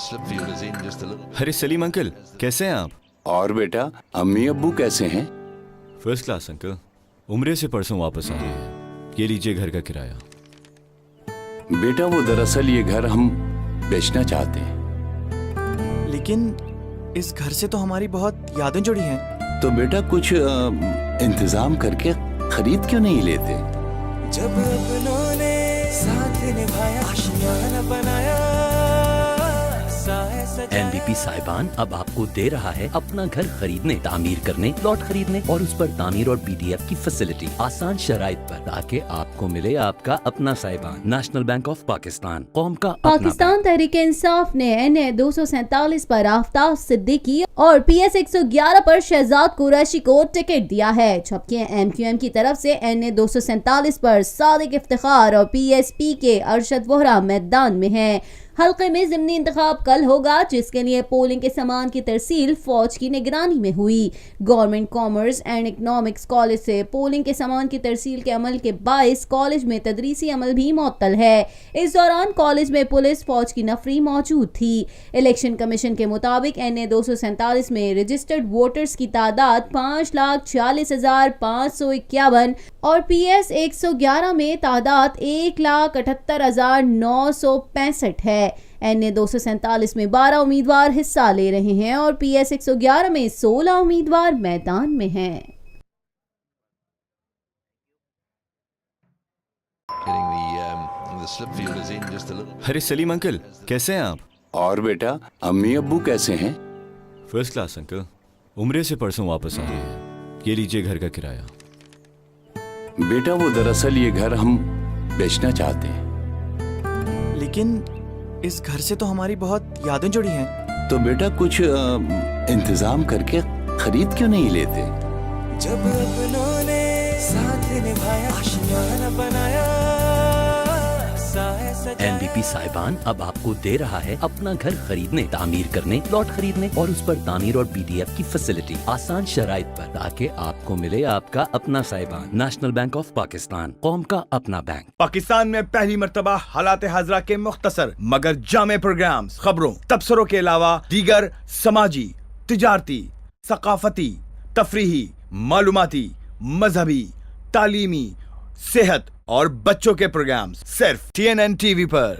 अरे सलीम अंकल, कैसे हैं आप? और बेटा, अम्मी अब्बू कैसे हैं? First class uncle. उम्रे से परसों वापस आ रहे हैं। ये लीजिए घर का किराया। बेटा, वो दरअसल ये घर हम बेचना चाहते हैं। लेकिन इस घर से तो हमारी बहुत यादें जुड़ी हैं। तो बेटा कुछ इंतजाम करके खरीद क्यों नहीं लेते? जब अपनों ने साथ निभाया, आशियाना बनाया, एनबीपी साहिबान अब आपको दे रहा है अपना घर खरीदने, तामीर करने, प्लॉट खरीदने और उस पर तामीर और बीडीएफ की फैसिलिटी आसान शराइत पर, ताकि आपको मिले आपका अपना साहिबान। नेशनल बैंक ऑफ पाकिस्तान, कौम का अपना पाकिस्तान तहरीक इंसाफ ने NA 247 पर आफ्ताब सिद्दीकी और PS 111 पर शहजाद कुरैशी को टिकट दिया है, जबकि MQM की तरफ से NA 247 पर सादिक इफ्तिखार और PSP के अरशद वोहरा मैदान में है। हल्के में ज़िमनी इंतखाब कल होगा, जिसके लिए पोलिंग के सामान की तरसील फौज की निगरानी में हुई। Government commerce and economics college से पोलिंग के सामान की तरसील के अमल के बाइस कॉलेज में तदरीसी अमल भी मुअत्तल है। इस दौरान कॉलेज में पुलिस फौज की नफरी मौजूद थी। इलेक्शन कमीशन के मुताबिक NA 247 में रजिस्टर्ड वोटर्स की तादाद 5,40,551 और PS 111 में तादाद 1,78,965 है। NA 247 में 12 उम्मीदवार हिस्सा ले रहे हैं और PS 111 में 16 उम्मीदवार मैदान में हैं। अरे सलीम अंकल, कैसे हैं आप? और बेटा, अम्मी अब्बू कैसे हैं? First class uncle. उम्रे से परसों वापस आ रहे हैं। ये लीजिए घर का किराया। बेटा, वो दरअसल ये घर हम बेचना चाहते हैं। लेकिन इस घर से तो हमारी बहुत यादें जुड़ी हैं। तो बेटा कुछ इंतजाम करके खरीद क्यों नहीं लेते? जब अपनों ने साथ निभाया, आशियाना बनाया, एनबीपी साहिबान अब आपको दे रहा है अपना घर खरीदने, तामीर करने, प्लॉट खरीदने और उस पर तामीर और बीडीएफ की फैसिलिटी आसान शराइत पर, ताकि आपको मिले आपका अपना साहिबान। नेशनल बैंक ऑफ पाकिस्तान, कौम का अपना बैंक। पाकिस्तान में पहली मर्तबा हालात हाजरा के मुख्तसर मगर जामे प्रोग्राम्स, खबरों, तबसरों के अलावा दीगर समाजी, तिजारती, सकाफती, तफरीही, मालूमाती, मजहबी, तालीमी, सेहत और बच्चों के प्रोग्राम्स सिर्फ TNN TV पर।